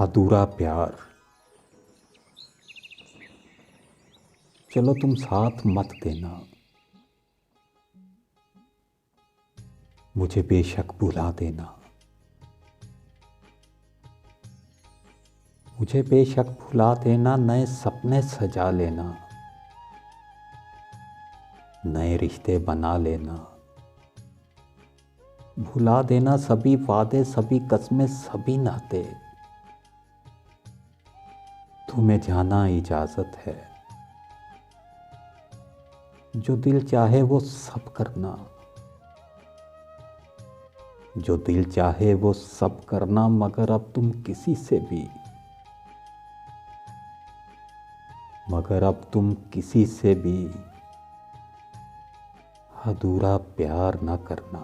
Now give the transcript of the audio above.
अधूरा प्यार। चलो तुम साथ मत देना, मुझे बेशक भुला देना। मुझे बेशक भुला देना, नए सपने सजा लेना, नए रिश्ते बना लेना। भुला देना सभी वादे, सभी कस्में, सभी नाते। तुम्हें जाना इजाजत है, जो दिल चाहे वो सब करना, जो दिल चाहे वो सब करना। मगर अब तुम किसी से भी, मगर अब तुम किसी से भी अधूरा प्यार न करना।